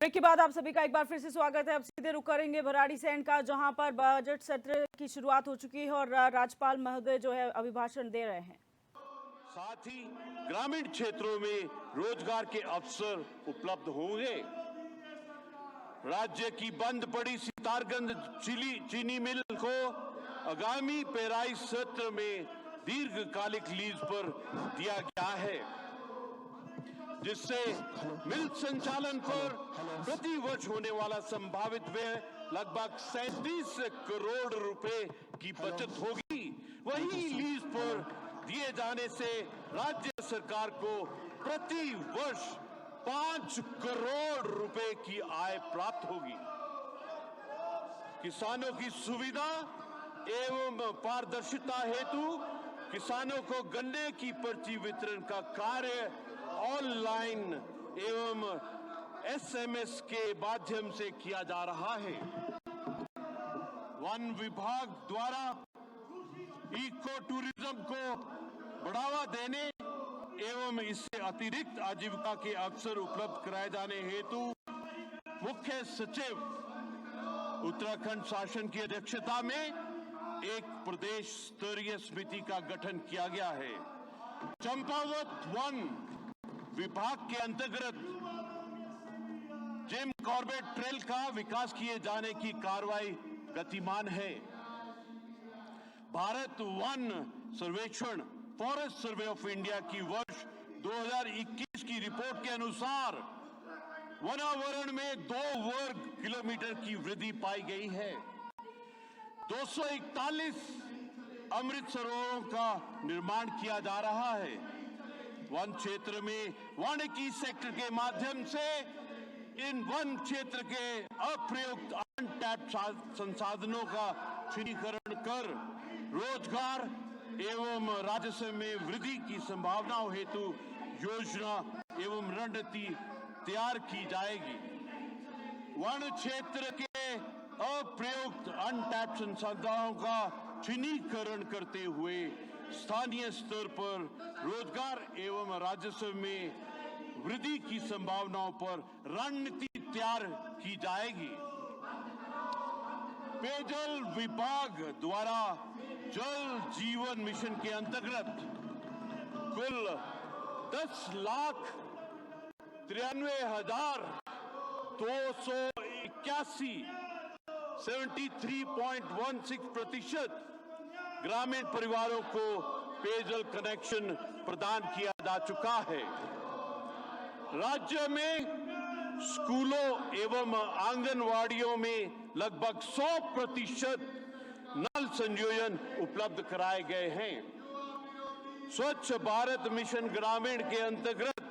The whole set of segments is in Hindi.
ब्रेक के बाद आप सभी का एक बार फिर से स्वागत है। अब सीधे रुक करेंगे भराड़ीसैंण का, जहां पर बजट सत्र की शुरुआत हो चुकी है और राज्यपाल महोदय जो है अभिभाषण दे रहे हैं। साथ ही ग्रामीण क्षेत्रों में रोजगार के अवसर उपलब्ध होंगे। राज्य की बंद पड़ी सितारगंज चीनी मिल को आगामी पेराई सत्र में दीर्घकालिक लीज पर दिया गया है, जिससे मिल संचालन पर प्रति वर्ष होने वाला संभावित व्यय लगभग 37 करोड़ रुपए की बचत होगी। वहीं लीज पर दिए जाने से राज्य सरकार को प्रति वर्ष 5 करोड़ रुपए की आय प्राप्त होगी। किसानों की सुविधा एवं पारदर्शिता हेतु किसानों को गन्ने की पर्ची वितरण का कार्य ऑनलाइन एवं एसएमएस के माध्यम से किया जा रहा है। वन विभाग द्वारा इको टूरिज्म को बढ़ावा देने एवं इससे अतिरिक्त आजीविका के अवसर उपलब्ध कराए जाने हेतु मुख्य सचिव उत्तराखंड शासन की अध्यक्षता में एक प्रदेश स्तरीय समिति का गठन किया गया है। चंपावत वन विभाग के अंतर्गत जिम कॉर्बेट ट्रेल का विकास किए जाने की कार्रवाई गतिमान है। भारत वन सर्वेक्षण फॉरेस्ट सर्वे ऑफ इंडिया की वर्ष 2021 की रिपोर्ट के अनुसार वनावरण में 2 वर्ग किलोमीटर की वृद्धि पाई गई है। 241 अमृत सरोवरों का निर्माण किया जा रहा है। वन क्षेत्र में वानिकी सेक्टर के माध्यम से इन वन क्षेत्र के अप्रयुक्त अनटैप्ड संसाधनों का शुद्धिकरण कर रोजगार एवं राजस्व में वृद्धि की संभावनाओं हेतु योजना एवं रणनीति तैयार की जाएगी। वन क्षेत्र के अप्रयुक्त अनटैप्ड संसाधनों का शुद्धिकरण करते हुए स्थानीय स्तर पर रोजगार एवं राजस्व में वृद्धि की संभावनाओं पर रणनीति तैयार की जाएगी। पेयजल विभाग द्वारा जल जीवन मिशन के अंतर्गत कुल 10,93,281 73.16% ग्रामीण परिवारों को पेयजल कनेक्शन प्रदान किया जा चुका है। राज्य में स्कूलों एवं आंगनवाड़ियों में लगभग 100% नल संयोजन उपलब्ध कराए गए हैं। स्वच्छ भारत मिशन ग्रामीण के अंतर्गत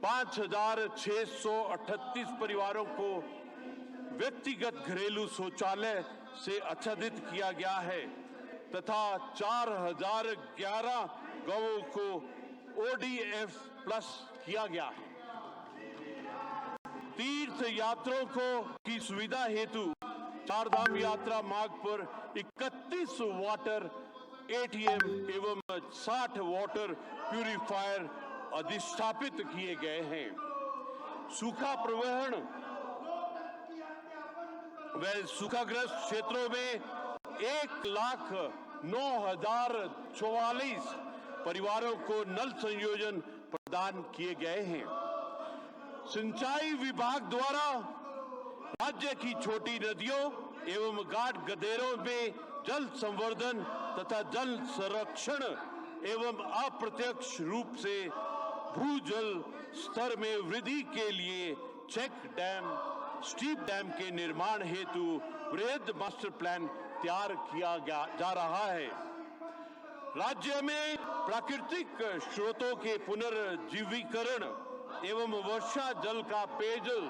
5,638 परिवारों को व्यक्तिगत घरेलू शौचालय से आच्छादित किया गया है तथा 4,011 गांवों को ODF प्लस किया गया है। तीर्थ यात्रियों की सुविधा हेतु चारधाम यात्रा मार्ग पर 31 वाटर ATM एवं 60 वाटर प्यूरिफायर अधिष्ठापित किए गए हैं। सूखा प्रबंधन व सूखाग्रस्त क्षेत्रों में 1,09,044 परिवारों को नल संयोजन प्रदान किए गए हैं। सिंचाई विभाग द्वारा राज्य की छोटी नदियों एवं घाट गदेरों में जल संवर्धन तथा जल संरक्षण एवं अप्रत्यक्ष रूप से भूजल स्तर में वृद्धि के लिए चेक डैम स्टीप डैम के निर्माण हेतु वृहद मास्टर प्लान तैयार किया जा रहा है। राज्य में प्राकृतिक स्रोतों के पुनर्जीवीकरण एवं वर्षा जल का पेयजल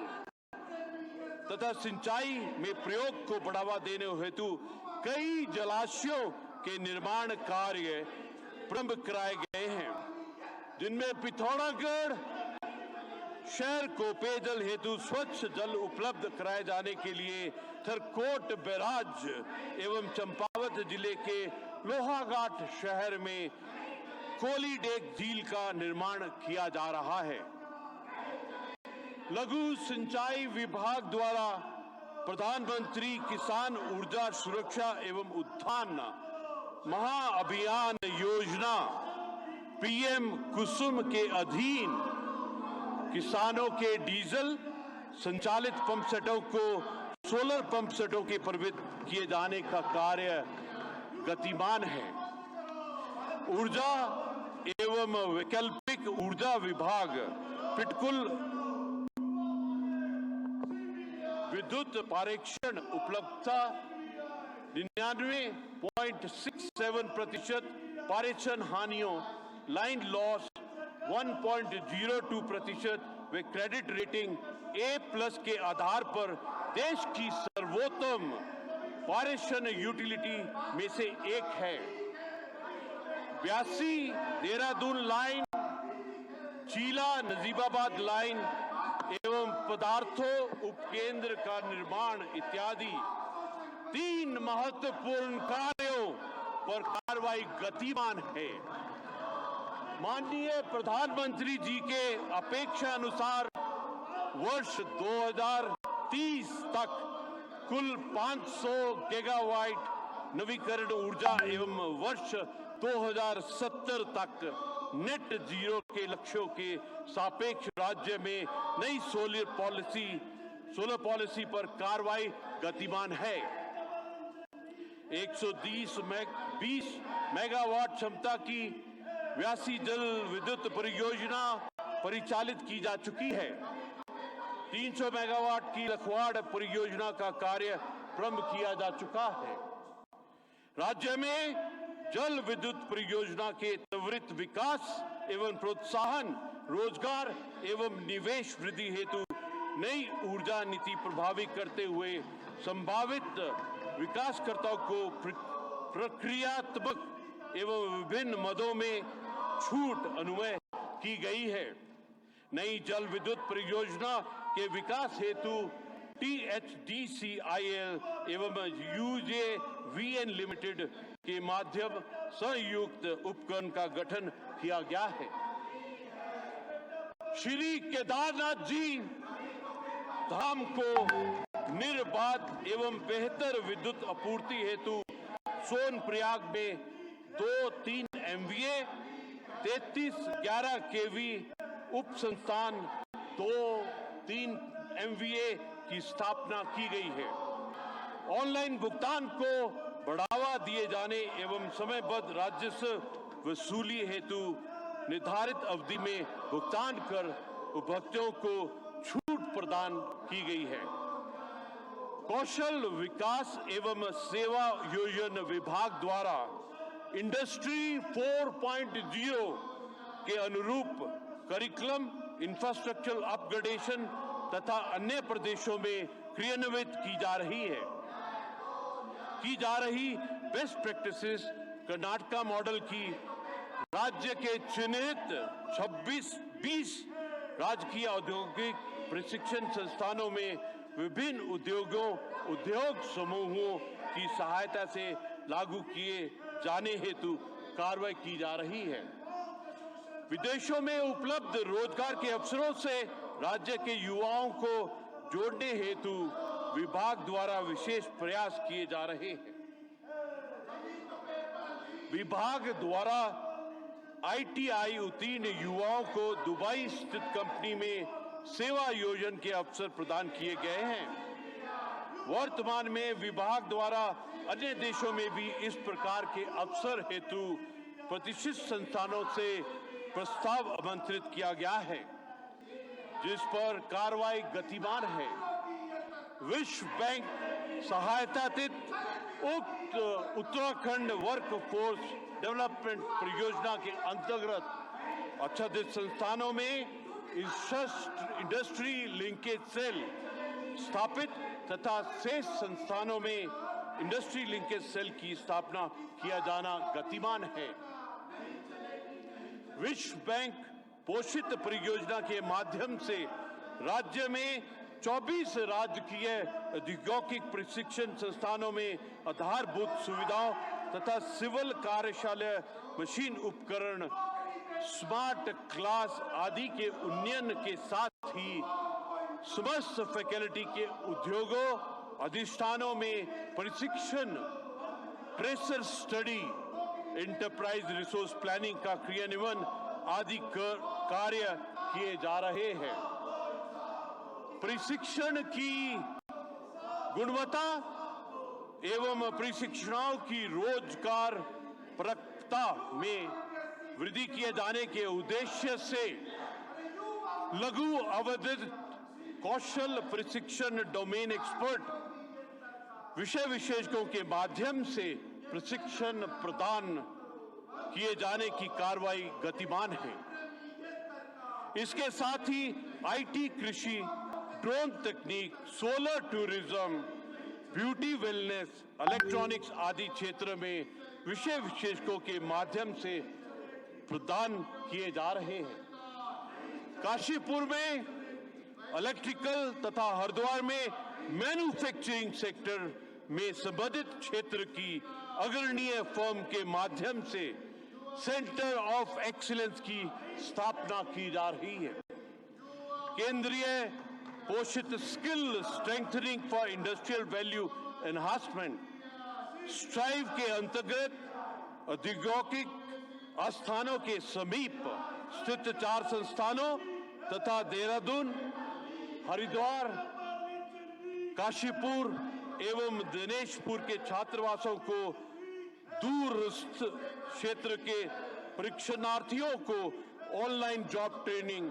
तथा सिंचाई में प्रयोग को बढ़ावा देने हेतु कई जलाशयों के निर्माण कार्य प्रारंभ कराए गए हैं, जिनमें पिथौरागढ़ शहर को पेयजल हेतु स्वच्छ जल उपलब्ध कराए जाने के लिए थरकोट बैराज एवं चंपावत जिले के लोहाघाट शहर में कोलीडेक झील का निर्माण किया जा रहा है। लघु सिंचाई विभाग द्वारा प्रधानमंत्री किसान ऊर्जा सुरक्षा एवं उत्थान महाअभियान योजना पीएम कुसुम के अधीन किसानों के डीजल संचालित पंप सेटों को सोलर पंप सेटों के परिवर्तित किए जाने का कार्य गतिमान है। ऊर्जा एवं वैकल्पिक ऊर्जा विभाग पिटकुल विद्युत पारेषण उपलब्धता 99.67%, पारेषण हानियों line loss 1.02% way credit rating A+ के आधार पर देश की सर्वोत्तम पारेषण यूटिलिटी में से एक है। 82 देहरादून लाइन, चीला नजीबाबाद लाइन एवं पदार्थों उपकेंद्र का निर्माण इत्यादि 3 महत्वपूर्ण कार्यों पर कार्रवाई गतिमान है। माननीय प्रधानमंत्री जी के अपेक्षा अनुसार वर्ष 2030 तक कुल 500 गीगावाट नवीकरण ऊर्जा एवं वर्ष 2070 तक नेट जीरो के लक्ष्यों के सापेक्ष राज्य में नई सोलर पॉलिसी पर कार्रवाई गतिमान है। 120 मेगावाट क्षमता की 82 जल विद्युत परियोजना परिचालित की जा चुकी है। 300 मेगावाट की लखवाड़ परियोजना का कार्य प्रारंभ किया जा चुका है। राज्य में जल विद्युत परियोजना के त्वरित विकास एवं प्रोत्साहन, रोजगार एवं निवेश वृद्धि हेतु नई ऊर्जा नीति प्रभावी करते हुए संभावित विकासकर्ताओं को प्रक्रियात्मक एवं विभिन्न मदों में छूट अनुमति की गई है। नई जल विद्युत परियोजना के विकास हेतु THDCIL एवं UJVN लिमिटेड के माध्यम संयुक्त उपक्रम का गठन किया गया है। श्री केदारनाथ जी धाम को निर्बाध एवं बेहतर विद्युत आपूर्ति हेतु सोनप्रयाग में 2-3 MVA 3311 kV उप संस्थान 2-3 MVA की स्थापना की गई है। ऑनलाइन भुगतान को बढ़ावा दिए जाने एवं समयबद्ध राजस्व वसूली हेतु निर्धारित अवधि में भुगतान कर उपभोक्ताओं को छूट प्रदान की गई है। कौशल विकास एवं सेवा योजना विभाग द्वारा इंडस्ट्री 4.0 के अनुरूप करिकुलम, इंफ्रास्ट्रक्चर अपग्रेडेशन तथा अन्य प्रदेशों में क्रियान्वित की जा रही बेस्ट प्रैक्टिसेस कर्नाटका मॉडल की राज्य के चिन्हित 26-20 राजकीय औद्योगिक प्रशिक्षण संस्थानों में विभिन्न उद्योग समूहों की सहायता से लागू किए जाने हेतु कार्रवाई की जा रही है। विदेशों में उपलब्ध रोजगार के अवसरों से राज्य के युवाओं को जोड़ने हेतु विभाग द्वारा विशेष प्रयास किए जा रहे हैं। विभाग द्वारा ITI उत्तीर्ण युवाओं को दुबई स्थित कंपनी में सेवा योजना के अवसर प्रदान किए गए हैं। वर्तमान में विभाग द्वारा अन्य देशों में भी इस प्रकार के अवसर हेतु प्रतिष्ठित संस्थानों से प्रस्ताव आमंत्रित किया गया है, जिस पर कार्रवाई गतिमान है। विश्व बैंक सहायतातीत उत्तराखंड वर्कफोर्स डेवलपमेंट परियोजना के अंतर्गत आच्छादित संस्थानों में इंडस्ट्री लिंकेज सेल स्थापित तथा शेष संस्थानों में इंडस्ट्री लिंकेज सेल की स्थापना किया जाना गतिमान है। विश्व बैंक पोषित परियोजना के माध्यम से राज्य में 24 राजकीय औद्योगिक प्रशिक्षण संस्थानों में आधारभूत सुविधाओं तथा सिविल कार्यशाला, मशीन उपकरण, स्मार्ट क्लास आदि के उन्नयन के साथ ही समस्त फैकल्टी के उद्योगों अधिष्ठानों में प्रशिक्षण, tracer study, enterprise resource planning का क्रियान्वयन आदि कार्य किए जा रहे हैं। प्रशिक्षण की गुणवत्ता एवं प्रशिक्षणाओं की रोजगार परकता में वृद्धि किए जाने के उद्देश्य से लघु अवधि कौशल प्रशिक्षण डोमेन एक्सपर्ट विषय विशेषज्ञों के माध्यम से प्रशिक्षण प्रदान किए जाने की कार्रवाई गतिमान है। इसके साथ ही आईटी, कृषि, ड्रोन तकनीक, solar tourism, beauty wellness, electronics आदि क्षेत्र में विषय विशेषज्ञों के माध्यम से प्रदान किए जा रहे हैं। काशीपुर में इलेक्ट्रिकल तथा हरिद्वार में मैन्युफैक्चरिंग सेक्टर में संबंधित क्षेत्र की अग्रणीय फर्म के माध्यम से सेंटर ऑफ एक्सीलेंस की स्थापना की जा रही है। केंद्रीय पोषित skill strengthening for industrial value enhancement strive के अंतर्गत औद्योगिक आस्थानों के समीप स्थित 4 संस्थानों तथा देहरादून, हरिद्वार, काशीपुर एवं दिनेशपुर के छात्रावासों को दूरस्थ क्षेत्र के परीक्षार्थियों को ऑनलाइन जॉब ट्रेनिंग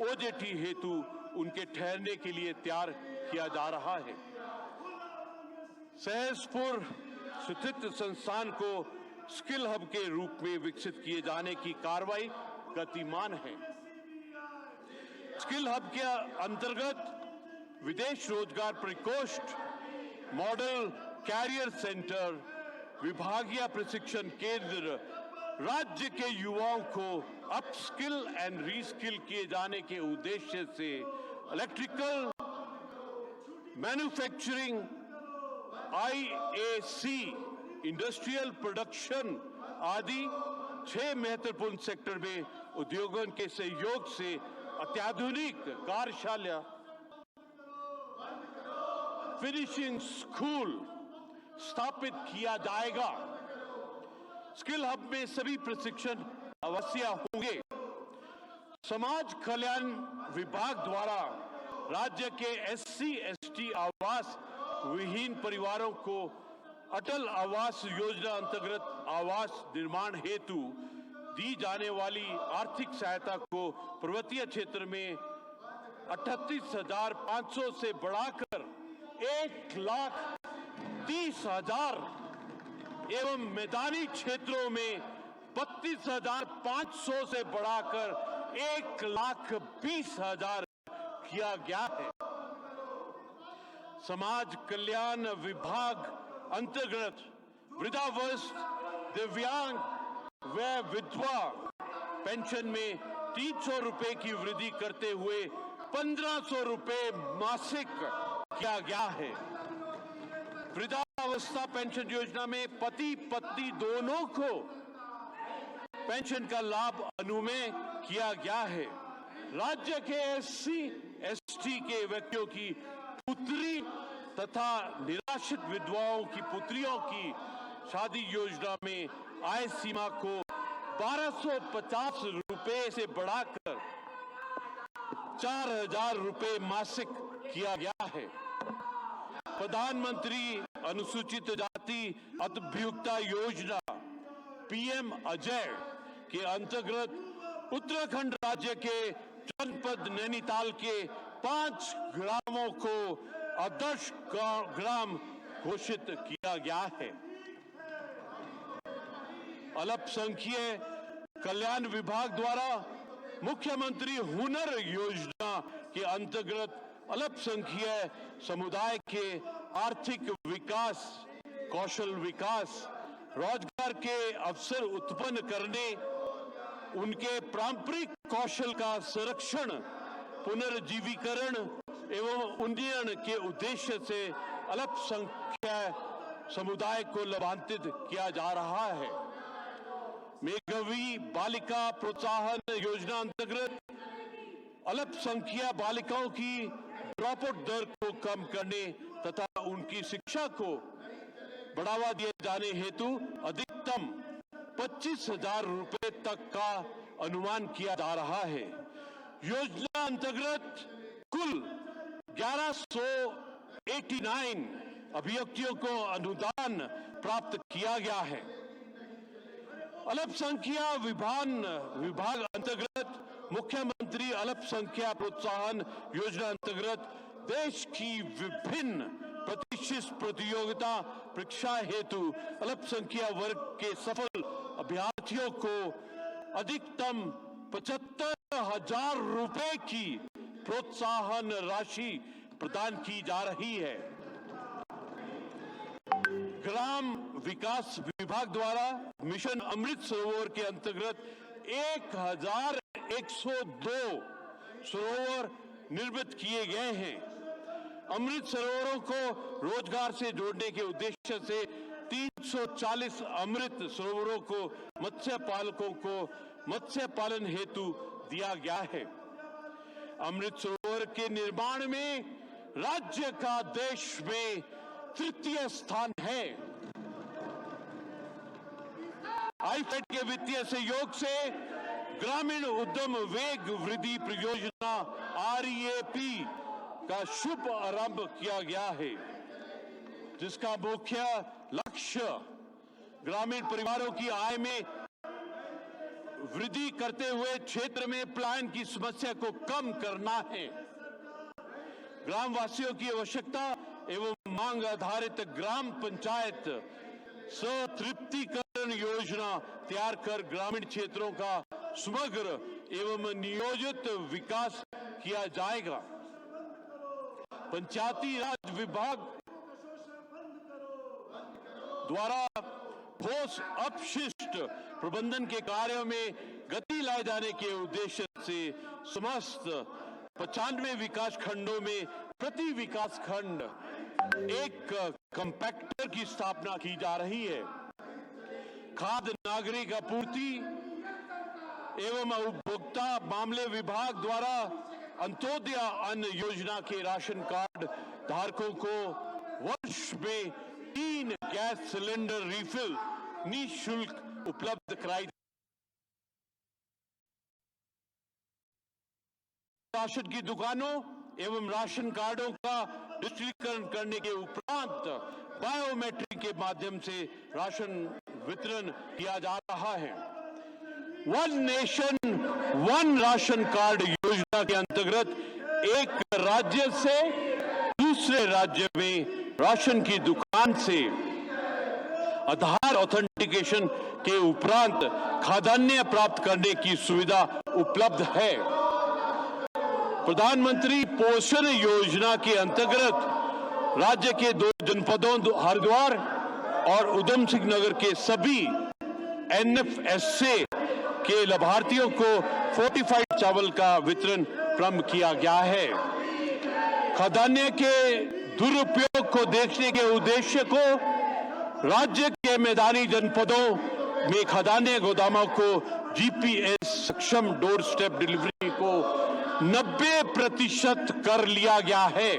ओजेटी हेतु उनके ठहरने के लिए तैयार किया जा रहा है। सहसपुर स्थित संस्थान को स्किल हब के रूप में विकसित किए जाने की कार्रवाई गतिमान है। स्किल हब के अंतर्गत विदेश रोजगार प्रकोष्ठ, मॉडल कैरियर सेंटर, विभागीय प्रशिक्षण केंद्र राज्य के युवाओं को अपस्किल एंड रीस्किल किए जाने के उद्देश्य से electrical, manufacturing, IAC, industrial production आदि 6 महत्वपूर्ण सेक्टर में उद्योगों के सहयोग से अत्याधुनिक कार्यशाला, फिनिशिंग स्कूल स्थापित किया जाएगा। स्किल हब में सभी प्रशिक्षण अवश्य होंगे। समाज कल्याण विभाग द्वारा राज्य के एससी, एसटी आवास विहीन परिवारों को अटल आवास योजना अंतर्गत आवास निर्माण हेतु दी जाने वाली आर्थिक सहायता को पर्वतीय क्षेत्र में 38,500 से बढ़ाकर 1,30,000 एवं मैदानी क्षेत्रों में 32,500 से बढ़ाकर 1,20,000 किया गया है। समाज कल्याण विभाग अंतर्गत वृद्धावस्थ, दिव्यांग व विधवा पेंशन में 300 रुपए की वृद्धि करते हुए 1,500 रुपए मासिक किया गया है। वृद्धावस्था पेंशन योजना में पति पत्नी दोनों को पेंशन का लाभ अनुमेय किया गया है। राज्य के एससी, एसटी के व्यक्तियों की पुत्री तथा निराश्रित विधवाओं की पुत्रियों की शादी योजना में आय सीमा को 1,250 रुपए से बढ़ाकर 4,000 रुपए मासिक किया गया है। प्रधानमंत्री अनुसूचित जाति अभियुक्ता योजना पीएम अजय के अंतर्गत उत्तराखंड राज्य के जनपद नैनीताल के 5 ग्रामों को आदर्श ग्राम घोषित किया गया है। अल्पसंख्यक कल्याण विभाग द्वारा मुख्यमंत्री हुनर योजना के अंतर्गत अल्पसंख्यक समुदाय के आर्थिक विकास, कौशल विकास, रोजगार के अवसर उत्पन्न करने, उनके पारंपरिक कौशल का संरक्षण, पुनर्जीवीकरण एवं उन्नयन के उद्देश्य से अल्पसंख्यक समुदाय को लाभान्वित किया जा रहा है। मेघवी बालिका प्रोत्साहन योजना अंतर्गत अल्पसंख्यक बालिकाओं की ड्रॉप आउट दर को कम करने तथा उनकी शिक्षा को बढ़ावा दिए जाने हेतु अधिकतम 25,000 रुपए तक का अनुमान किया जा रहा है। योजना अंतर्गत कुल 1189 अभ्यर्थियों को अनुदान प्राप्त किया गया है। अल्पसंख्यक विभाग अंतर्गत मुख्यमंत्री अल्पसंख्यक प्रोत्साहन योजना अंतर्गत देश की विभिन्न प्रतिष्ठित प्रतियोगिता परीक्षा हेतु अल्पसंख्यक वर्ग के सफल अभ्यर्थियों को अधिकतम 75,000 रुपए की प्रोत्साहन राशि प्रदान की जा रही है। ग्राम विकास विभाग द्वारा मिशन अमृत सरोवर के अंतर्गत 1102 सरोवर निर्मित किए गए हैं। अमृत सरोवरों को रोजगार से जोड़ने के उद्देश्य से 340 अमृत सरोवरों को मत्स्य पालकों को मत्स्य पालन हेतु दिया गया है। अमृत सरोवर के निर्माण में राज्य का देश में तृतीय स्थान है। आईफेड के वित्तीय सहयोग से ग्रामीण उद्यम वेग वृद्धि परियोजना REAP का शुभ आरंभ किया गया है, जिसका मुख्य लक्ष्य ग्रामीण परिवारों की आय में वृद्धि करते हुए क्षेत्र में पलायन की समस्या को कम करना है। ग्रामवासियों की आवश्यकता एवं मांग आधारित ग्राम पंचायत सतृप्तिकरण योजना तैयार कर ग्रामीण क्षेत्रों का समग्र एवं नियोजित विकास किया जाएगा। पंचायती राज विभाग द्वारा ठोस अपशिष्ट प्रबंधन के कार्यों में गति लाए जाने के उद्देश्य से समस्त 95 विकास खंडों में प्रति विकास खंड एक कंपैक्टर की स्थापना की जा रही है। खाद्य नागरिक आपूर्ति एवं उपभोक्ता मामले विभाग द्वारा अंत्योदय अन्न योजना के राशन कार्ड धारकों को वर्ष में 3 गैस सिलेंडर रिफिल निःशुल्क उपलब्ध कराई। राशन की दुकानों एवं राशन कार्डों का डिजिटलीकरण करने के उपरांत बायोमेट्रिक के माध्यम से राशन वितरण किया जा रहा है। One nation one ration card योजना के अंतर्गत एक राज्य से दूसरे राज्य में राशन की दुकान से आधार ऑथेंटिकेशन के उपरांत खाद्यान्न प्राप्त करने की सुविधा उपलब्ध है। प्रधानमंत्री पोषण योजना के अंतर्गत राज्य के 2 जनपदों हरिद्वार और उधम सिंह नगर के सभी NFSA के लाभार्थियों को फोर्टिफाइड चावल का वितरण प्रारंभ किया गया है। खाद्यान्न के दुरुपयोग को देखने के उद्देश्य को राज्य के मैदानी जनपदों में खाद्यान्न गोदामों को GPS सक्षम डोर स्टेप डिलीवरी को 90% कर लिया गया है।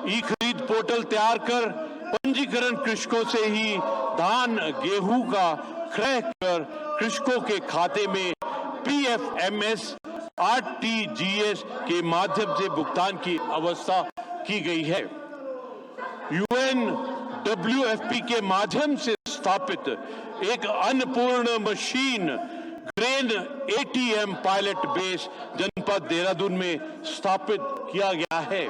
ई खरीद पोर्टल तैयार कर पंजीकरण कृषकों से ही धान गेहूं का क्रय कर कृषकों के खाते में PFMS RTGS के माध्यम से भुगतान की व्यवस्था की गई है। UNWFP के माध्यम से स्थापित एक Annapurna machine grain ATM pilot base जनपद देहरादून में स्थापित किया गया है।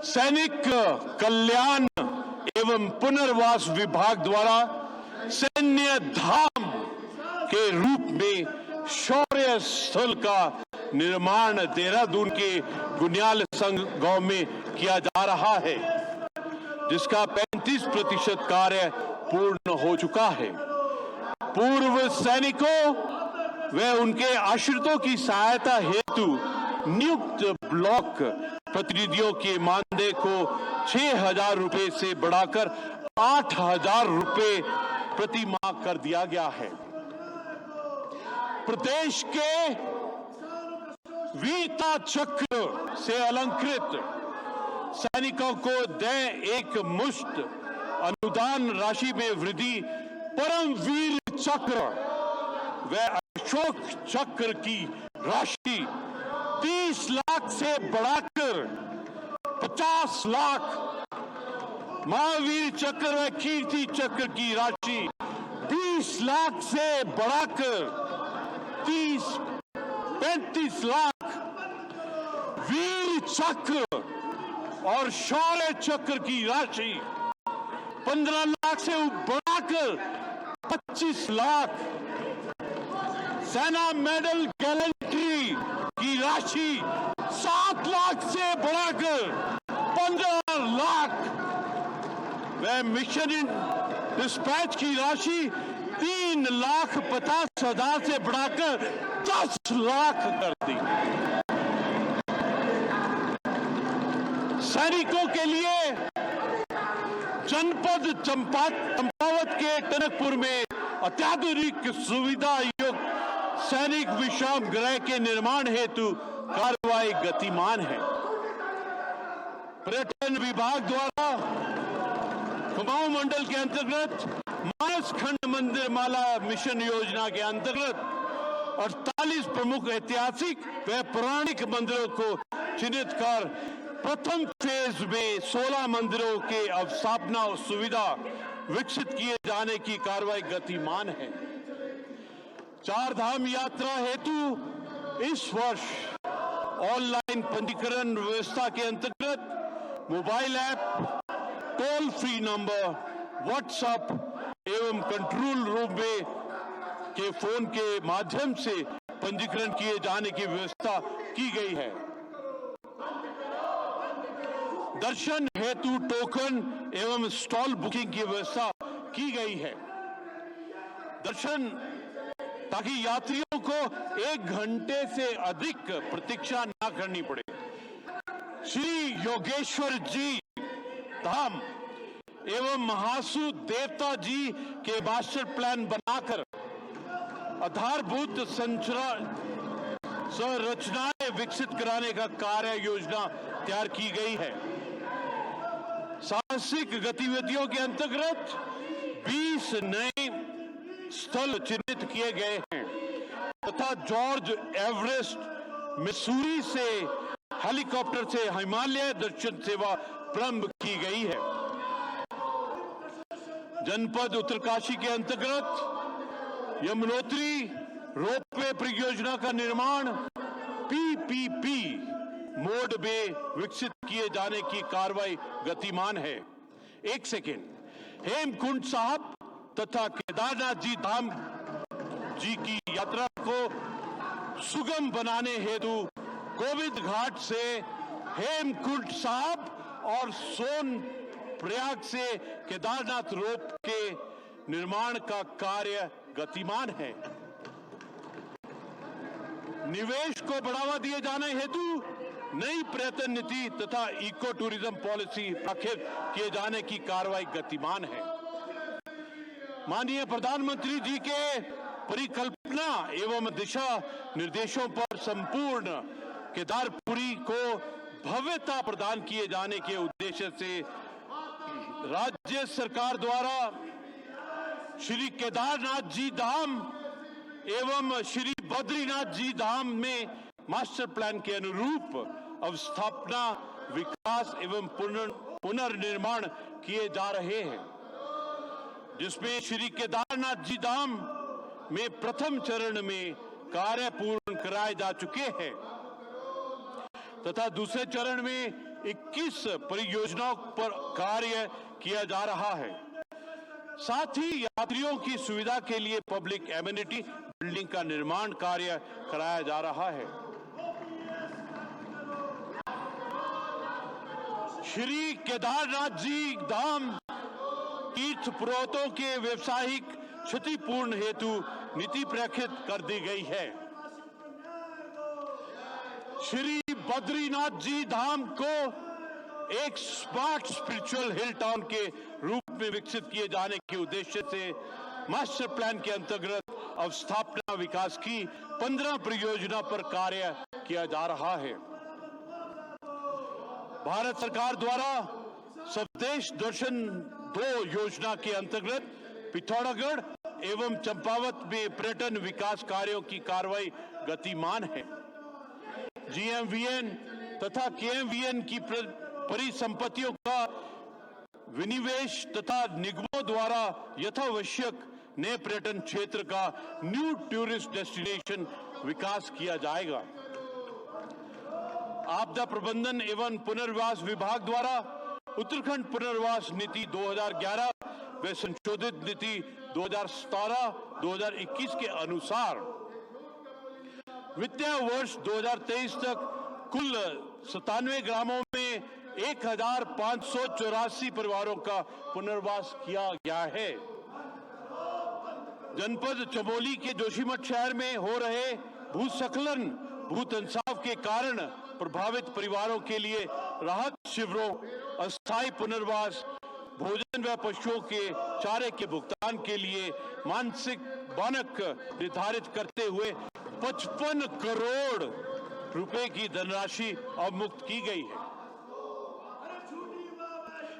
सैनिक कल्याण एवं पुनर्वास विभाग द्वारा सैन्य धाम के रूप में शौर्य स्थल का निर्माण देहरादून के गुनियाल संघ गांव में किया जा रहा है, जिसका 35% कार्य पूर्ण हो चुका है। पूर्व सैनिकों व उनके आश्रितों की सहायता हेतु नियुक्त ब्लॉक प्रतिनिधियों के मानदेय को 6,000 रुपए से बढ़ाकर 8,000 रुपए प्रति माह कर दिया गया है। प्रदेश के वीरता चक्र से अलंकृत सैनिकों को दें एक मुश्त अनुदान राशि में वृद्धि, परमवीर चक्र व अशोक चक्र की राशि 30 लाख से बढ़ाकर 50 लाख, महावीर चक्र व कीर्ति चक्र की राशि 20 लाख से बढ़ाकर 35 लाख, वीर चक्र और शौर्य चक्र की राशि 15 लाख से बढ़ाकर 25 लाख, सेना मेडल गैलेंट्री की राशि 7 लाख से बढ़ाकर 15 लाख व मिशन इन डिस्पैच की राशि 3,50,000 से बढ़ाकर 10 लाख कर दी। सैनिकों के लिए जनपद चंपावत के टनकपुर में अत्याधुनिक सुविधा युक्त सैनिक विश्राम गृह के निर्माण हेतु कार्रवाई गतिमान है। पर्यटन विभाग द्वारा कुमाऊं मंडल के अंतर्गत मानस खंड मंदिर माला मिशन योजना के अंतर्गत 48 प्रमुख ऐतिहासिक व पौराणिक मंदिरों को चिन्हित कर प्रथम फेज में 16 मंदिरों के अवस्थापना सुविधा विकसित किए जाने की कार्रवाई गतिमान है। चार धाम यात्रा हेतु इस वर्ष ऑनलाइन पंजीकरण व्यवस्था के अंतर्गत mobile app, toll free number, WhatsApp एवं कंट्रोल रूम में के फोन के माध्यम से पंजीकरण किए जाने की व्यवस्था की गई है। दर्शन हेतु टोकन एवं स्टॉल बुकिंग की व्यवस्था की गई है। दर्शन ताकि यात्रियों को 1 घंटे से अधिक प्रतीक्षा न करनी पड़े। श्री योगेश्वर जी धाम एवं महासु देवता जी के मास्टर प्लान बनाकर आधारभूत संरचनाएं विकसित कराने का कार्य योजना तैयार की गई है। साहसिक गतिविधियों के अंतर्गत 20 नए स्थल चिन्हित किए गए हैं तथा जॉर्ज एवरेस्ट मिसूरी से हेलीकॉप्टर से हिमालय दर्शन सेवा प्रारंभ की गई है। जनपद उत्तरकाशी के अंतर्गत यमुनोत्री रोपवे परियोजना का निर्माण पीपीपी मोड में विकसित किए जाने की कार्रवाई गतिमान है। एक सेकेंड, हेमकुंड साहब तथा केदारनाथ जी धाम जी की यात्रा को सुगम बनाने हेतु गोविंद घाट से हेमकुंड साहब और सोन प्रयाग से केदारनाथ रोप के निर्माण का कार्य गतिमान है। निवेश को बढ़ावा दिए जाने हेतु नई पर्यटन नीति तथा इको टूरिज्म पॉलिसी आखिर किए जाने की कार्रवाई गतिमान है। माननीय प्रधानमंत्री जी के परिकल्पना एवं दिशा निर्देशों पर संपूर्ण केदारपुरी को भव्यता प्रदान किए जाने के उद्देश्य से राज्य सरकार द्वारा श्री केदारनाथ जी धाम एवं श्री बद्रीनाथ जी धाम में मास्टर प्लान के अनुरूप अवस्थापना, विकास एवं पुनर्निर्माण किए जा रहे हैं, जिसमें श्री केदारनाथ जी धाम में प्रथम चरण में कार्य पूर्ण कराए जा चुके हैं तथा दूसरे चरण में 21 परियोजनाओं पर कार्य किया जा रहा है। साथ ही यात्रियों की सुविधा के लिए पब्लिक एमिनिटी बिल्डिंग का निर्माण कार्य कराया जा रहा है। श्री केदारनाथ जी धाम तीर्थ पुरोहितों के व्यवसायिक क्षतिपूर्ण हेतु नीति प्रखित कर दी गई है। श्री बद्रीनाथ जी धाम को एक स्मार्ट स्पिरिचुअल हिल टाउन के रूप में विकसित किए जाने के उद्देश्य से मास्टर प्लान के अंतर्गत अवस्थापना विकास की 15 परियोजना पर कार्य किया जा रहा है। भारत सरकार द्वारा स्वदेश दर्शन 2 योजना के अंतर्गत पिथौरागढ़ एवं चंपावत में पर्यटन विकास कार्यों की कार्रवाई गतिमान है। जीएमवीएन तथा केएमवीएन की परिसंपत्तियों का विनिवेश तथा निगमों द्वारा यथावश्यक नए पर्यटन क्षेत्र का न्यू टूरिस्ट डेस्टिनेशन विकास किया जाएगा। आपदा प्रबंधन एवं पुनर्वास विभाग द्वारा उत्तराखंड पुनर्वास नीति 2011 व संशोधित नीति 2017-2021 के अनुसार वित्तीय वर्ष 2023 तक कुल 97 ग्रामों में 1584 परिवारों का पुनर्वास किया गया है। जनपद चमोली के जोशीमठ शहर में हो रहे भूस्खलन भूतंसाव के कारण प्रभावित परिवारों के लिए राहत शिविरों, अस्थायी पुनर्वास, भोजन व पशुओं के चारे के भुगतान के लिए मानसिक मानक निर्धारित करते हुए 55 करोड़ रुपए की धनराशि अवमुक्त की गई है।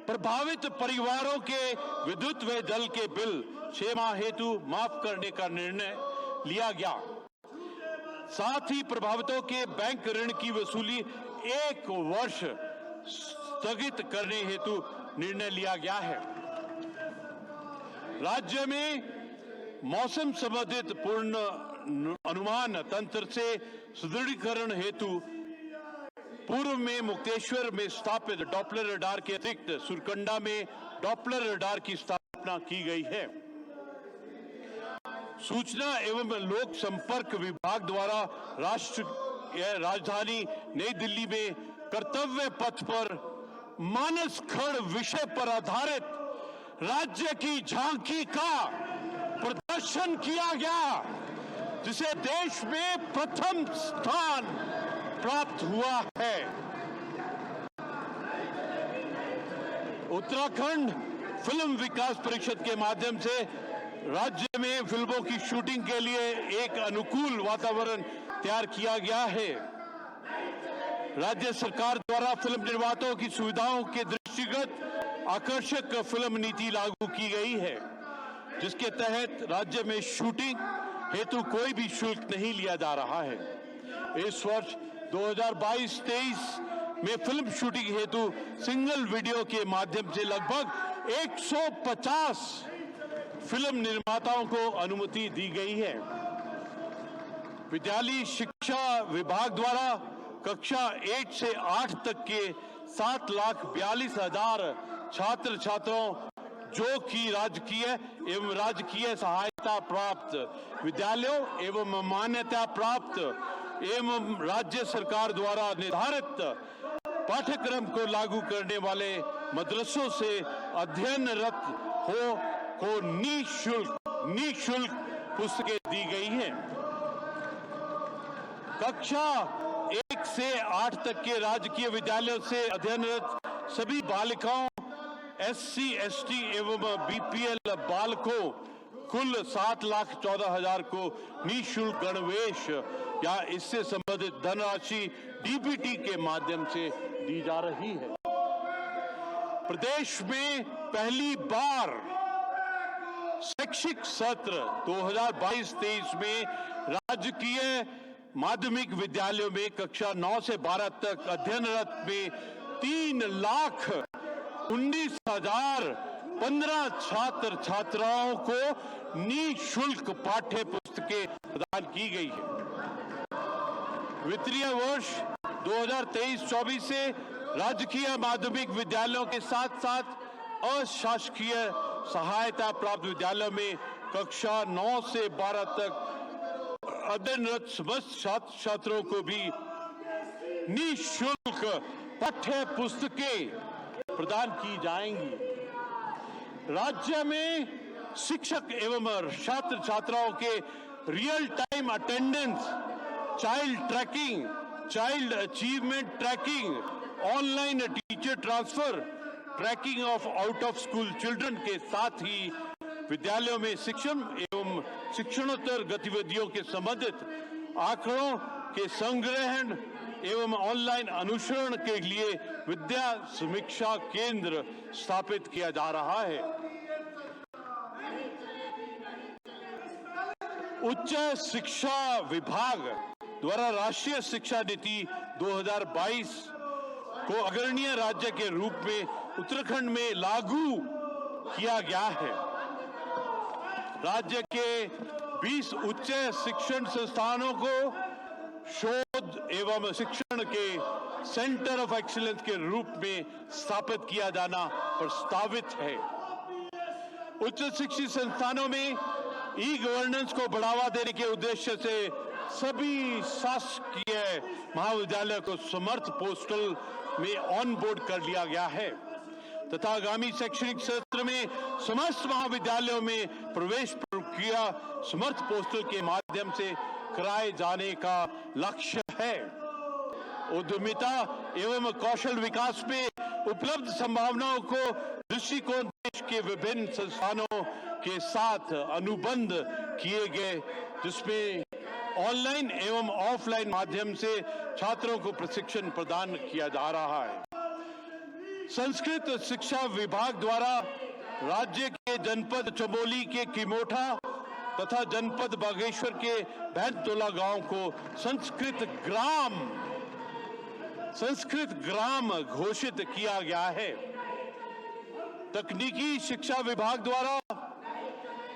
प्रभावित परिवारों के विद्युत व जल के बिल 6 माह हेतु माफ करने का निर्णय लिया गया। साथ ही प्रभावितों के बैंक ऋण की वसूली 1 वर्ष स्थगित करने हेतु निर्णय लिया गया है। राज्य में मौसम संबंधित पूर्ण अनुमान तंत्र से सुदृढ़ीकरण हेतु पूर्व में मुक्तेश्वर में स्थापित डॉपलर रडार के अतिरिक्त सुरकंडा में डॉपलर रडार की स्थापना की गई है। सूचना एवं लोक संपर्क विभाग द्वारा राजधानी नई दिल्ली में कर्तव्य पथ पर मानस खड़ विषय पर आधारित राज्य की झांकी का प्रदर्शन किया गया, जिसे देश में प्रथम स्थान प्राप्त हुआ है। उत्तराखंड फिल्म विकास परिषद के माध्यम से राज्य में फिल्मों की शूटिंग के लिए एक अनुकूल वातावरण तैयार किया गया है। राज्य सरकार द्वारा फिल्म निर्माताओं की सुविधाओं के दृष्टिगत आकर्षक फिल्म नीति लागू की गई है, जिसके तहत राज्य में शूटिंग हेतु कोई भी शुल्क नहीं लिया जा रहा है। इस वर्ष 2022-23 में फिल्म शूटिंग हेतु सिंगल वीडियो के माध्यम से लगभग 150 फिल्म निर्माताओं को अनुमति दी गई है। विद्यालय शिक्षा विभाग द्वारा कक्षा 8 से 8 तक के 7,42,000 छात्र छात्राओं जो कि राजकीय एवं राजकीय सहायता प्राप्त विद्यालयों एवं मान्यता प्राप्त एवं राज्य सरकार द्वारा निर्धारित पाठ्यक्रम को लागू करने वाले मदरसों से अध्ययनरत को निःशुल्क पुस्तकें दी गई हैं। कक्षा 1 से 8 तक के राजकीय विद्यालयों से अध्ययनरत सभी बालिकाओं, SC, ST एवं BPL बालकों कुल 7,14,000 को निःशुल्क गणवेश या इससे संबंधित धनराशि DBT के माध्यम से दी जा रही है। प्रदेश में पहली बार शैक्षिक सत्र 2022-23 में राजकीय माध्यमिक विद्यालयों में कक्षा 9 से 12 तक अध्ययनरत में 3,19,015 छात्र छात्राओं को निःशुल्क पाठ्य पुस्तकें प्रदान की गई है। वित्तीय वर्ष 2023-24 से राजकीय माध्यमिक विद्यालयों के साथ साथ अशासकीय सहायता प्राप्त विद्यालयों में कक्षा 9 से 12 तक अध्ययनरत समस्त छात्र छात्रों को भी निःशुल्क पाठ्य पुस्तकें प्रदान की जाएंगी। राज्य में शिक्षक एवं छात्र छात्राओं के real time attendance, child tracking, child achievement tracking, online teacher transfer, tracking of out of school children के साथ ही विद्यालयों में शिक्षण एवं शिक्षणोत्तर गतिविधियों के संबंधित आंकड़ों के संग्रहण एवं ऑनलाइन अनुसरण के लिए विद्या समीक्षा केंद्र स्थापित किया जा रहा है। उच्च शिक्षा विभाग द्वारा राष्ट्रीय शिक्षा नीति 2022 को अग्रणीय राज्य के रूप में उत्तराखंड में लागू किया गया है। राज्य के 20 उच्च शिक्षण संस्थानों को शोध एवं शिक्षण के सेंटर ऑफ एक्सीलेंस के रूप में स्थापित किया जाना प्रस्तावित है। उच्च शिक्षित संस्थानों में ई गवर्नेंस को बढ़ावा देने के उद्देश्य से सभी शासकीय महाविद्यालय को समर्थ पोर्टल में ऑन बोर्ड कर लिया गया है तथा आगामी शैक्षणिक सत्र में समस्त महाविद्यालयों में प्रवेश प्रक्रिया समर्थ पोर्टल के माध्यम से कराए जाने का लक्ष्य है। उद्यमिता एवं कौशल विकास में उपलब्ध संभावनाओं को दृष्टिकोण देश के विभिन्न संस्थानों के साथ अनुबंध किए गए, जिसमें ऑनलाइन एवं ऑफलाइन माध्यम से छात्रों को प्रशिक्षण प्रदान किया जा रहा है। संस्कृत शिक्षा विभाग द्वारा राज्य के जनपद चमोली के किमोठा तथा जनपद बागेश्वर के भैंतोला गांव को संस्कृत ग्राम घोषित किया गया है। तकनीकी शिक्षा विभाग द्वारा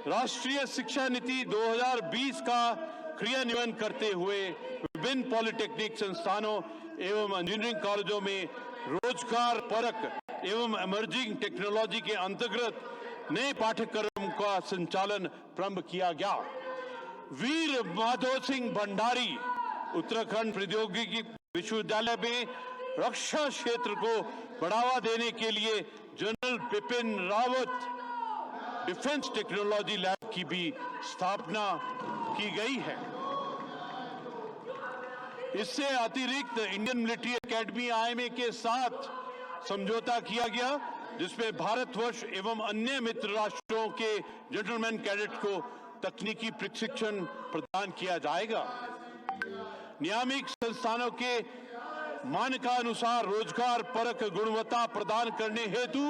राष्ट्रीय शिक्षा नीति 2020 का क्रियान्वयन करते हुए विभिन्न पॉलिटेक्निक संस्थानों एवं इंजीनियरिंग कॉलेजों में रोजगार परक एवं इमर्जिंग टेक्नोलॉजी के अंतर्गत नए पाठ्यक्रम का संचालन प्रारंभ किया गया। वीर माधो सिंह भंडारी उत्तराखंड प्रौद्योगिकी विश्वविद्यालय में रक्षा क्षेत्र को बढ़ावा देने के लिए general Bipin Rawat defence technology lab की भी स्थापना की गई है। इससे अतिरिक्त इंडियन मिलिट्री एकेडमी IMA के साथ समझौता किया गया, जिसमें भारतवर्ष एवं अन्य मित्र राष्ट्रों के जेंटलमैन कैडेट को तकनीकी प्रशिक्षण प्रदान किया जाएगा। नियामक संस्थानों के मानकानुसार रोजगार परक गुणवत्ता प्रदान करने हेतु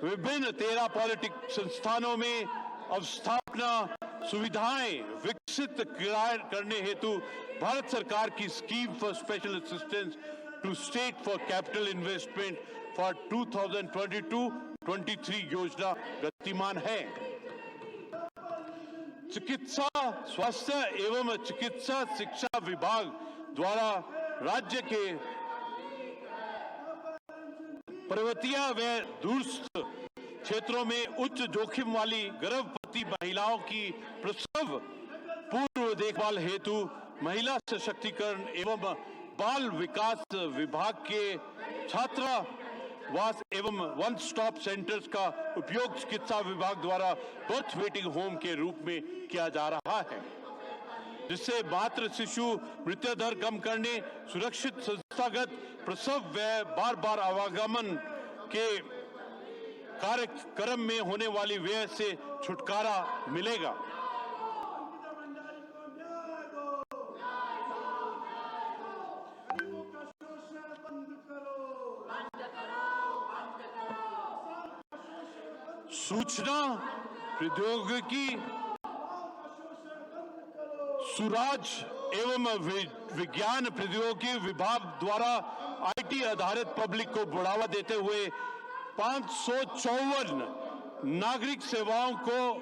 विभिन्न 13 पॉलिटिक संस्थानों में अवस्थापना सुविधाएं विकसित करने हेतु भारत सरकार की scheme for special assistance to state for capital investment for 2022-23 योजना गतिमान है। चिकित्सा स्वास्थ्य एवं चिकित्सा शिक्षा विभाग द्वारा राज्य के पर्वतीय व दूरस्थ क्षेत्रों में उच्च जोखिम वाली गर्भवती महिलाओं की प्रसव पूर्व देखभाल हेतु महिला सशक्तिकरण एवं बाल विकास विभाग के छात्रावास एवं वन स्टॉप सेंटर्स का उपयोग चिकित्सा विभाग द्वारा बर्थ वेटिंग होम के रूप में किया जा रहा है, जिससे मातृ शिशु मृत्यु दर कम करने, सुरक्षित संस्थागत प्रसव व बार बार आवागमन के कार्यक्रम में होने वाली व्यय से छुटकारा मिलेगा। सूचना प्रौद्योगिकी सुराज एवं विज्ञान प्रौद्योगिकी विभाग द्वारा IT आधारित पब्लिक को बढ़ावा देते हुए 554 नागरिक सेवाओं को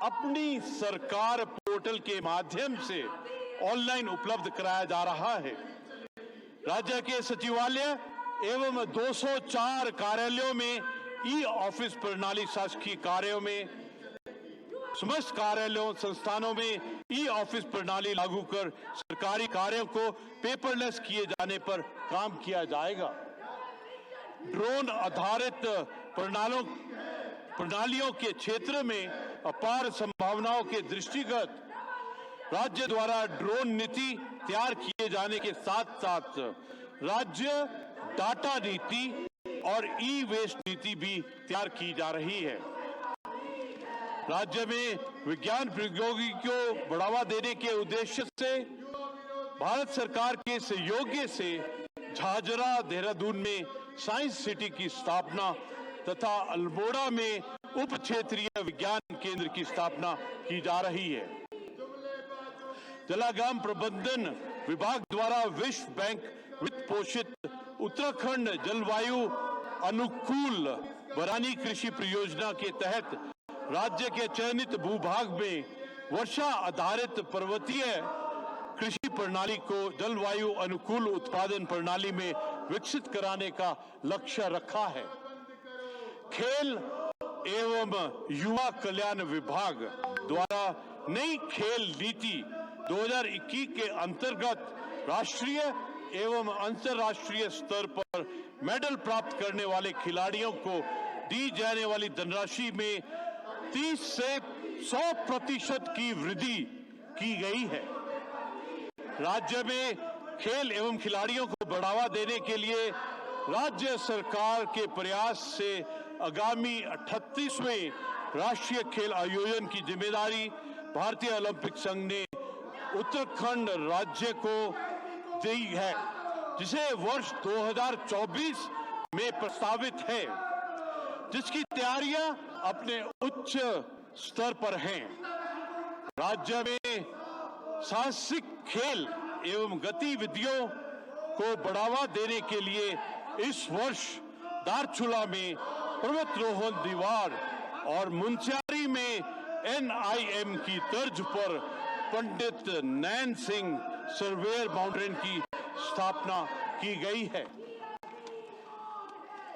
अपनी सरकार पोर्टल के माध्यम से ऑनलाइन उपलब्ध कराया जा रहा है। राज्य के सचिवालय एवं 204 कार्यालयों में ई-ऑफिस प्रणाली शासकीय कार्यों में समस्त कार्यालयों संस्थानों में ई-ऑफिस प्रणाली लागू कर सरकारी कार्यों को पेपरलेस किए जाने पर काम किया जाएगा। ड्रोन आधारित प्रणालियों के क्षेत्र में अपार संभावनाओं के दृष्टिगत राज्य द्वारा ड्रोन नीति तैयार किए जाने के साथ साथ राज्य डाटा नीति और ई वेस्ट नीति भी तैयार की जा रही है। राज्य में विज्ञान प्रौद्योगिकी को बढ़ावा देने के उद्देश्य से भारत सरकार के सहयोग से झाझरा देहरादून में साइंस सिटी की स्थापना तथा अल्मोड़ा में उप क्षेत्रीय विज्ञान केंद्र की स्थापना की जा रही है। जलागम प्रबंधन विभाग द्वारा विश्व बैंक वित्त पोषित उत्तराखंड जलवायु अनुकूल बरानी कृषि परियोजना के तहत राज्य के चयनित भूभाग में वर्षा आधारित पर्वतीय कृषि प्रणाली को जलवायु अनुकूल उत्पादन प्रणाली में विकसित कराने का लक्ष्य रखा है। खेल एवं युवा कल्याण विभाग द्वारा नई खेल नीति 2021 के अंतर्गत राष्ट्रीय एवं अंतर्राष्ट्रीय स्तर पर मेडल प्राप्त करने वाले खिलाड़ियों को दी जाने वाली धनराशि में 30 से 100% की वृद्धि की गई है। राज्य में खेल एवं खिलाड़ियों को बढ़ावा देने के लिए राज्य सरकार के प्रयास से आगामी 38वें राष्ट्रीय खेल आयोजन की जिम्मेदारी भारतीय ओलंपिक संघ ने उत्तराखंड राज्य को दी है, जिसे वर्ष 2024 में प्रस्तावित है, जिसकी तैयारियां अपने उच्च स्तर पर हैं। राज्य में साहसिक खेल एवं गतिविधियों को बढ़ावा देने के लिए इस वर्ष दारचूला में पर्वतारोहण दीवार और मुनस्यारी में NIM की तर्ज पर पंडित नैन सिंह सर्वेयर माउंटेन की स्थापना की गई है।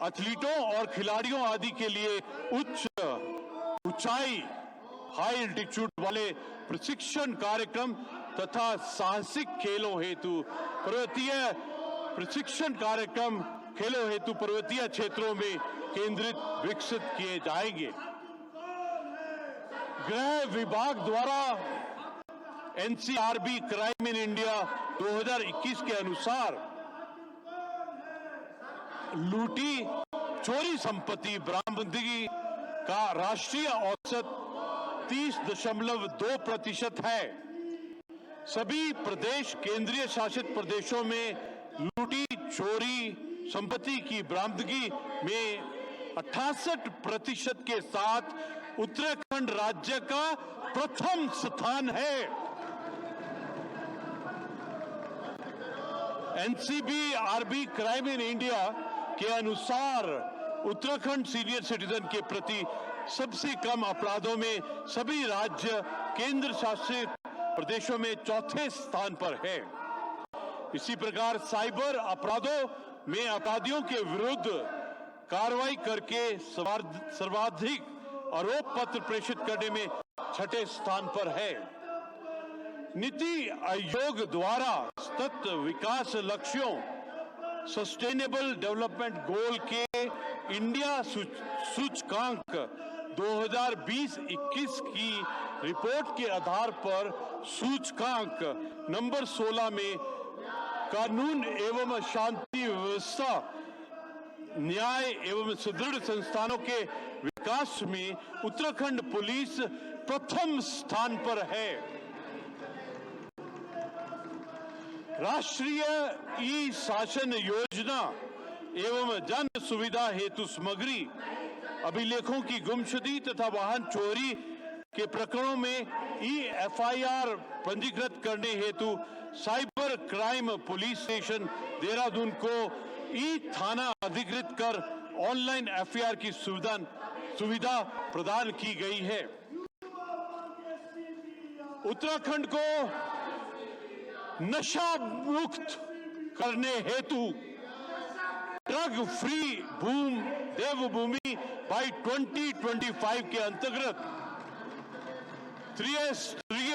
एथलीटों और खिलाड़ियों आदि के लिए उच्च ऊंचाई हाई एल्टीट्यूड वाले प्रशिक्षण कार्यक्रम तथा साहसिक खेलों हेतु पर्वतीय प्रशिक्षण कार्यक्रम खेलों हेतु पर्वतीय क्षेत्रों में केंद्रित विकसित किए जाएंगे। गृह विभाग द्वारा NCRB क्राइम इन इंडिया 2021 के अनुसार लूटी चोरी संपत्ति बरामदगी का राष्ट्रीय औसत 30.2% है। सभी प्रदेश केंद्रीय शासित प्रदेशों में लूटी चोरी संपत्ति की बरामदगी में 68% के साथ उत्तराखंड राज्य का प्रथम स्थान है। NCRB क्राइम इन इंडिया के अनुसार उत्तराखंड सीनियर सिटीजन के प्रति सबसे कम अपराधों में सभी राज्य केंद्र शासित प्रदेशों में चौथे स्थान पर है। इसी प्रकार साइबर अपराधों में अपराधियों के विरुद्ध कार्रवाई करके सर्वाधिक आरोप पत्र प्रेषित करने में छठे स्थान पर है। नीति आयोग द्वारा सतत विकास लक्ष्यों सस्टेनेबल डेवलपमेंट गोल के इंडिया सूचकांक 2020-21 की रिपोर्ट के आधार पर सूचकांक नंबर 16 में कानून एवं शांति व्यवस्था न्याय एवं सुदृढ़ संस्थानों के विकास में उत्तराखंड पुलिस प्रथम स्थान पर है। राष्ट्रीय ई शासन योजना एवं जन सुविधा हेतु सामग्री अभिलेखों की गुमशुदगी तथा वाहन चोरी के प्रकरणों में FIR पंजीकृत करने हेतु cyber crime police station Dehradun को थाना अधिकृत कर ऑनलाइन FIR की सुविधा प्रदान की गई है। उत्तराखंड को नशा मुक्त करने हेतु ड्रग फ्री देवभूमि बाई 2025 के अंतर्गत त्रिस्तरीय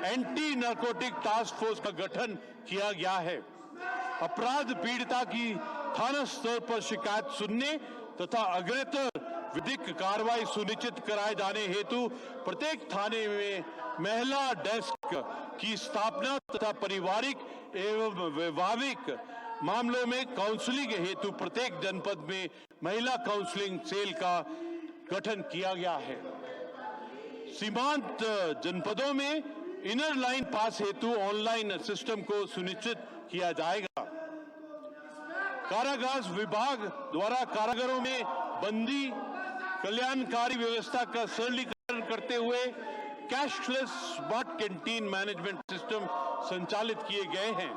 एंटी नार्कोटिक टास्क फोर्स का गठन किया गया है। अपराध पीड़िता की थाना स्तर पर शिकायत सुनने तथा अग्रेतर विधिक कार्रवाई सुनिश्चित कराए जाने हेतु प्रत्येक थाने में महिला डेस्क की स्थापना तथा पारिवारिक एवं वैवाहिक मामलों में काउंसलिंग हेतु प्रत्येक जनपद में महिला काउंसलिंग सेल का गठन किया गया है। सीमांत जनपदों में इनर लाइन पास हेतु ऑनलाइन सिस्टम को सुनिश्चित किया जाएगा। कारागार विभाग द्वारा कारागारों में बंदी कल्याणकारी व्यवस्था का सरलीकरण करते हुए cashless smart canteen management system संचालित किए गए हैं।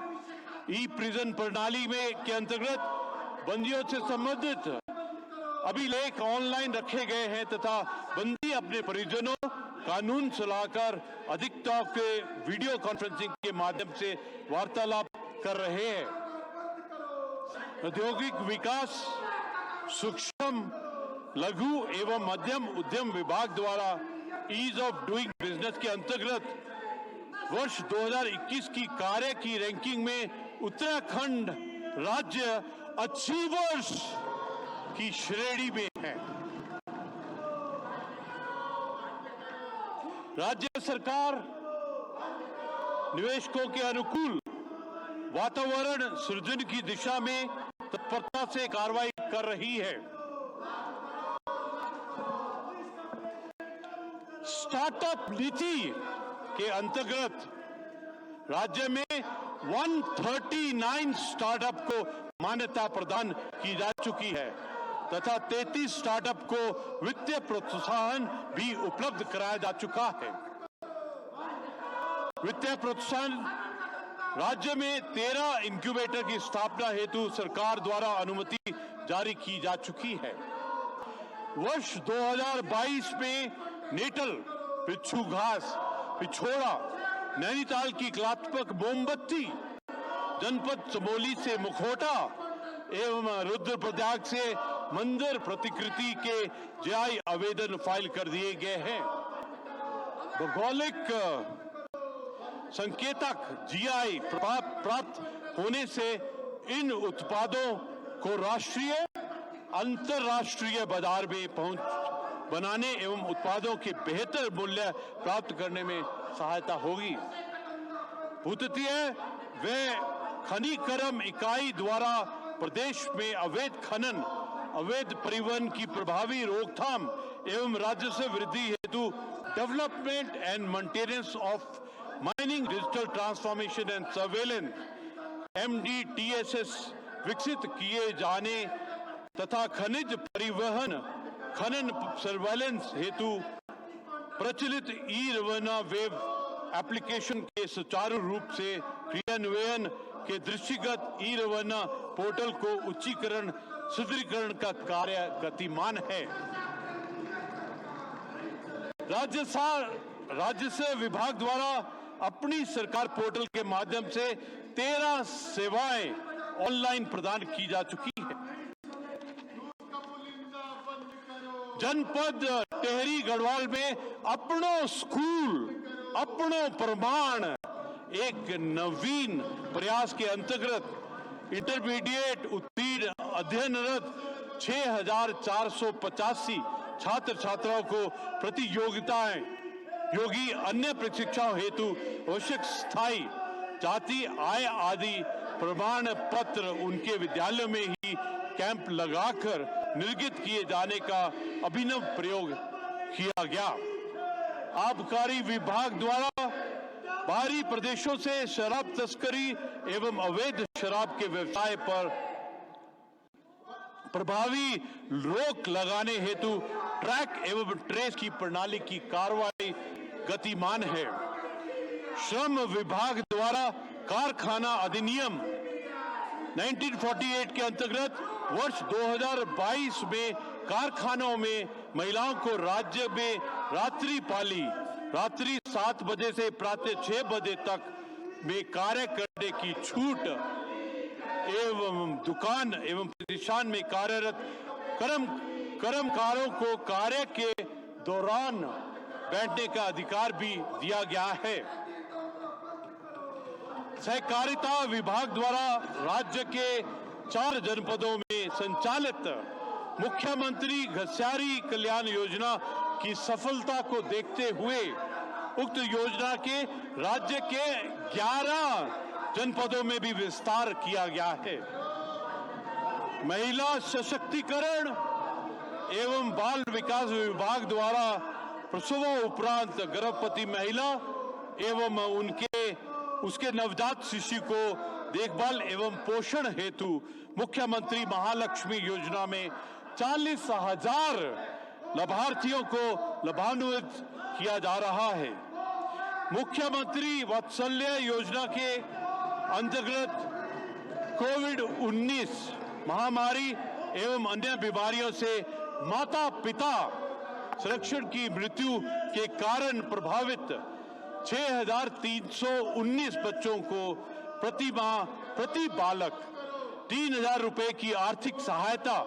ई प्रिजन प्रणाली में के अंतर्गत बंदियों से संबंधित अभिलेख ऑनलाइन रखे गए हैं तथा बंदी अपने परिजनों, कानून सलाहकार, अधिवक्ताओं के वीडियो कॉन्फ्रेंसिंग के माध्यम से वार्तालाप कर रहे हैं। औद्योगिक विकास, सूक्ष्म, लघु एवं मध्यम उद्यम विभाग द्वारा ईज ऑफ डूइंग बिजनेस के अंतर्गत वर्ष 2021 की कार्य की रैंकिंग में उत्तराखंड राज्य अचीवर्स की श्रेणी में है। राज्य सरकार निवेशकों के अनुकूल वातावरण सृजन की दिशा में तत्परता से कार्रवाई कर रही है। स्टार्टअप नीति के अंतर्गत राज्य में 139 स्टार्टअप को मान्यता प्रदान की जा चुकी है तथा 33 स्टार्टअप को वित्तीय प्रोत्साहन भी उपलब्ध कराया जा चुका है। वित्तीय प्रोत्साहन राज्य में 13 इंक्यूबेटर की स्थापना हेतु सरकार द्वारा अनुमति जारी की जा चुकी है। वर्ष 2022 में नेटल, पिच्छू घास, पिछोड़ा, नैनीताल की कलात्मक मोमबत्ती, जनपद चमोली से मुखौटा एवं रुद्रप्रयाग से मंदिर प्रतिकृति के जीआई आवेदन फाइल कर दिए गए हैं। भौगोलिक संकेतक जीआई प्राप्त होने से इन उत्पादों को राष्ट्रीय, अंतर्राष्ट्रीय बाजार में पहुंच बनाने एवं उत्पादों के बेहतर मूल्य प्राप्त करने में सहायता होगी। भूतत्वीय व खनिकर्म इकाई द्वारा प्रदेश में अवैध खनन, अवैध परिवहन की प्रभावी रोकथाम एवं राजस्व वृद्धि हेतु development and maintenance of mining digital transformation and surveillance MDTSS विकसित किए जाने तथा खनिज परिवहन खनन सर्वेलेंस हेतु प्रचलित ई रवाना वेब एप्लीकेशन के सुचारू रूप से क्रियान्वयन के दृष्टिगत ई रवाना पोर्टल को उच्चीकरण सुदृढ़ीकरण का कार्य गतिमान है। राजस्व विभाग द्वारा अपनी सरकार पोर्टल के माध्यम से 13 सेवाएं ऑनलाइन प्रदान की जा चुकी है। जनपद टेहरी गढ़वाल में अपनो स्कूल अपनो प्रमाण एक नवीन प्रयास के अंतर्गत इंटरमीडिएट उत्तीर्ण अध्ययनरत 6,485 छात्र छात्राओं को प्रतियोगिताएं योगी अन्य प्रशिक्षाओं हेतु आवश्यक स्थायी जाति आय आदि प्रमाण पत्र उनके विद्यालयों में ही कैंप लगाकर निर्गत किए जाने का अभिनव प्रयोग किया गया। आबकारी विभाग द्वारा बाहरी प्रदेशों से शराब तस्करी एवं अवैध शराब के व्यवसाय पर प्रभावी रोक लगाने हेतु ट्रैक एवं ट्रेस की प्रणाली की कार्रवाई गतिमान है। श्रम विभाग द्वारा कारखाना अधिनियम 1948 के अंतर्गत वर्ष 2022 में कारखानों में महिलाओं को राज्य में रात्रि 7 बजे से प्रातः 6 बजे तक में कार्य करने की छूट एवं दुकान एवं प्रतिष्ठान में कार्यरत कर्मकारों को कार्य के दौरान बैठने का अधिकार भी दिया गया है। सहकारिता विभाग द्वारा राज्य के 4 जनपदों में संचालित मुख्यमंत्री घस्यारी कल्याण योजना की सफलता को देखते हुए उक्त योजना के राज्य के 11 जनपदों में भी विस्तार किया गया है। महिला सशक्तिकरण एवं बाल विकास विभाग द्वारा प्रसव उपरांत गर्भवती महिला एवं उसके नवजात शिशु को देखभाल एवं पोषण हेतु मुख्यमंत्री महालक्ष्मी योजना में 40,000 लाभार्थियों को लाभान्वित किया जा रहा है। मुख्यमंत्री वात्सल्य योजना के अंतर्गत कोविड-19 महामारी एवं अन्य बीमारियों से माता पिता संरक्षण की मृत्यु के कारण प्रभावित 6,319 बच्चों को प्रति माह प्रति बालक 3,000 रुपए की आर्थिक सहायता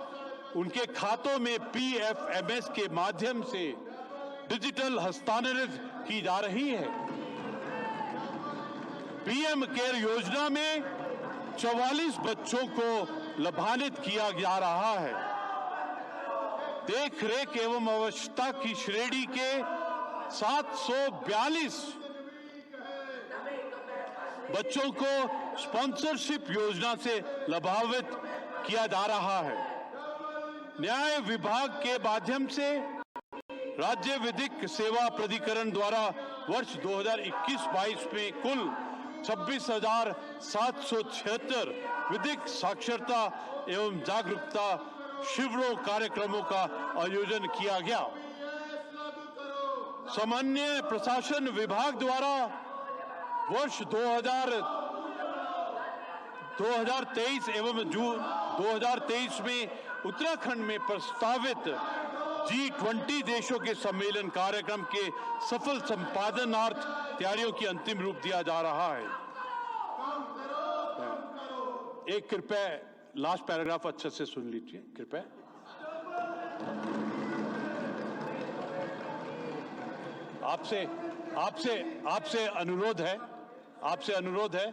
उनके खातों में PFMS के माध्यम से डिजिटल हस्तांतरित की जा रही है। PM केयर योजना में 44 बच्चों को लाभान्वित किया जा रहा है। देख रेख एवं आवश्यकता की श्रेणी के 742 बच्चों को स्पॉन्सरशिप योजना से लाभान्वित किया जा रहा है। न्याय विभाग के माध्यम से राज्य विधिक सेवा प्राधिकरण द्वारा वर्ष 2021-22 में कुल 26,776 विधिक साक्षरता एवं जागरूकता शिविरों कार्यक्रमों का आयोजन किया गया। सामान्य प्रशासन विभाग द्वारा वर्ष 2023 एवं जून 2023 में उत्तराखंड में प्रस्तावित G20 देशों के सम्मेलन कार्यक्रम के सफल संपादनार्थ तैयारियों की अंतिम रूप दिया जा रहा है। एक कृपया लास्ट पैराग्राफ अच्छे से सुन लीजिए कृपया। आपसे अनुरोध है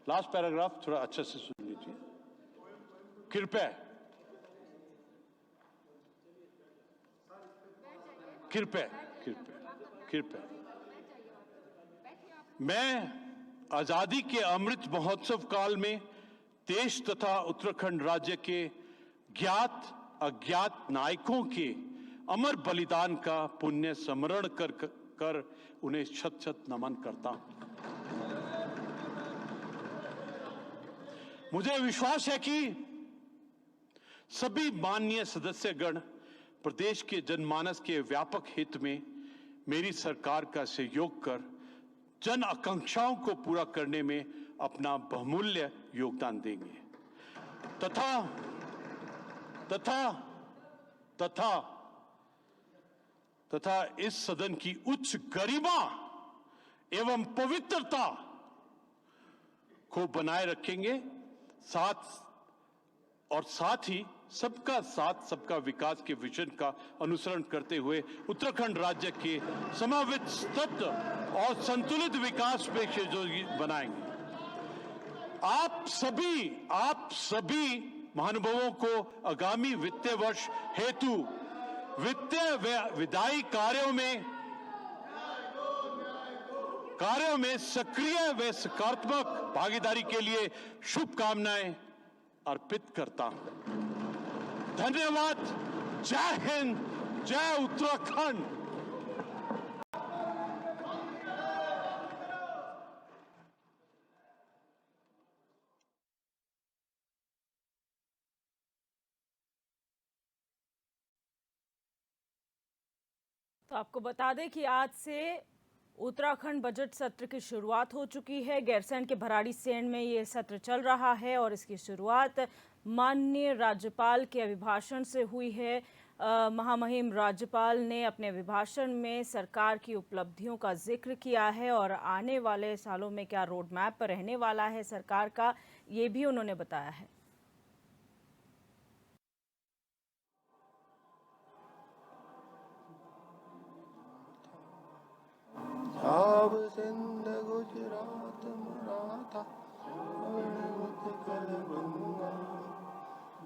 लास्ट पैराग्राफ थोड़ा अच्छे से सुन लीजिए कृपया। मैं आजादी के अमृत महोत्सव काल में देश तथा उत्तराखंड राज्य के ज्ञात अज्ञात नायकों के अमर बलिदान का पुण्य स्मरण कर उन्हें शत शत नमन करता हूं। मुझे विश्वास है कि सभी माननीय सदस्यगण प्रदेश के जनमानस के व्यापक हित में मेरी सरकार का सहयोग कर जन आकांक्षाओं को पूरा करने में अपना बहुमूल्य योगदान देंगे तथा इस सदन की उच्च गरिमा एवं पवित्रता को बनाए रखेंगे। साथ ही सबका साथ सबका विकास के विजन का अनुसरण करते हुए उत्तराखंड राज्य के समावेश तत्व और संतुलित विकास में बनाएंगे। आप सभी महानुभावों को आगामी वित्तीय वर्ष हेतु वित्तीय विधायी कार्यों में सक्रिय व सकारात्मक भागीदारी के लिए शुभकामनाएं अर्पित करता हूं। धन्यवाद। जय हिंद, जय उत्तराखंड। तो आपको बता दें कि आज से उत्तराखंड बजट सत्र की शुरुआत हो चुकी है। गैरसैंण के भराड़ीसैंण में ये सत्र चल रहा है और इसकी शुरुआत माननीय राज्यपाल के अभिभाषण से हुई है। महामहिम राज्यपाल ने अपने अभिभाषण में सरकार की उपलब्धियों का जिक्र किया है और आने वाले सालों में क्या रोड मैप रहने वाला है सरकार का, ये भी उन्होंने बताया है। पंजाब सिंध गुजरात मराठा उत्कल गंगा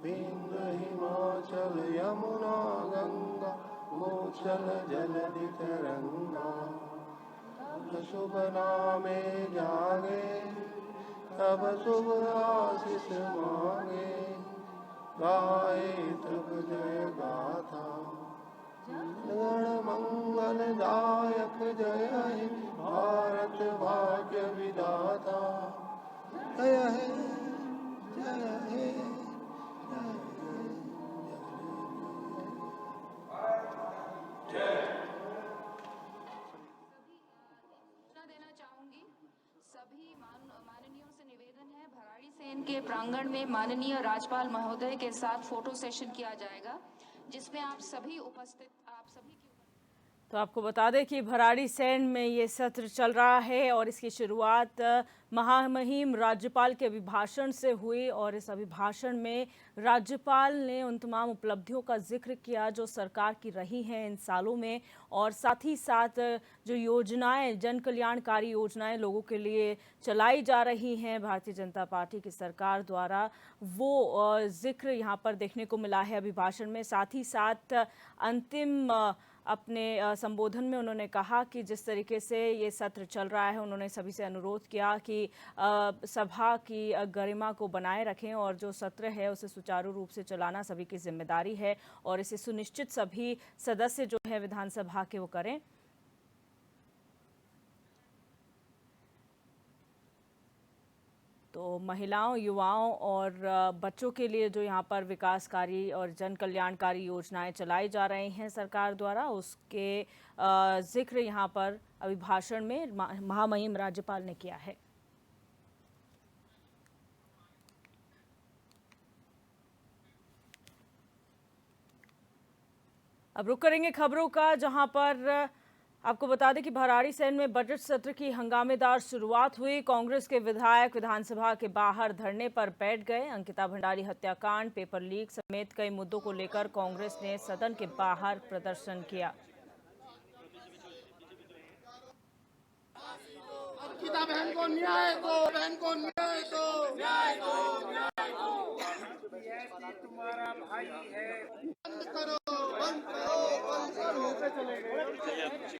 विंध्य हिमाचल यमुना गंगा उच्चल जलधि तरंगा। तब शुभ नामे जागे तब शुभ आशीष मांगे, गाए तब जय गाथा गण मंगल दायक जय हे भारत के प्रांगण में माननीय राज्यपाल महोदय के साथ फोटो सेशन किया जाएगा, जिसमें आप सभी की तो आपको बता दें कि भराड़ीसैंण में ये सत्र चल रहा है और इसकी शुरुआत महामहिम राज्यपाल के अभिभाषण से हुई और इस अभिभाषण में राज्यपाल ने उन तमाम उपलब्धियों का जिक्र किया जो सरकार की रही हैं इन सालों में, और साथ ही साथ जो योजनाएं, जन कल्याणकारी योजनाएं लोगों के लिए चलाई जा रही हैं भारतीय जनता पार्टी की सरकार द्वारा, वो जिक्र यहाँ पर देखने को मिला है अभिभाषण में। साथ ही साथ अंतिम अपने संबोधन में उन्होंने कहा कि जिस तरीके से ये सत्र चल रहा है, उन्होंने सभी से अनुरोध किया कि सभा की गरिमा को बनाए रखें और जो सत्र है उसे सुचारू रूप से चलाना सभी की जिम्मेदारी है और इसे सुनिश्चित सभी सदस्य जो है विधानसभा के वो करें। तो महिलाओं, युवाओं और बच्चों के लिए जो यहाँ पर विकासकारी और जन कल्याणकारी योजनाएं चलाई जा रही हैं सरकार द्वारा, उसके जिक्र यहाँ पर अभिभाषण में महामहिम राज्यपाल ने किया है। अब रुक करेंगे खबरों का, जहां पर आपको बता दें कि भराड़ीसैंण में बजट सत्र की हंगामेदार शुरुआत हुई। कांग्रेस के विधायक विधानसभा के बाहर धरने पर बैठ गए। अंकिता भंडारी हत्याकांड, पेपर लीक समेत कई मुद्दों को लेकर कांग्रेस ने सदन के बाहर प्रदर्शन किया। अंकिता बहन को न्याय दो, बहन को न्याय दो, न्याय दो, न्याय दो। तुम्हारा भाई है। बंद करो, बंद करो, बंद करो।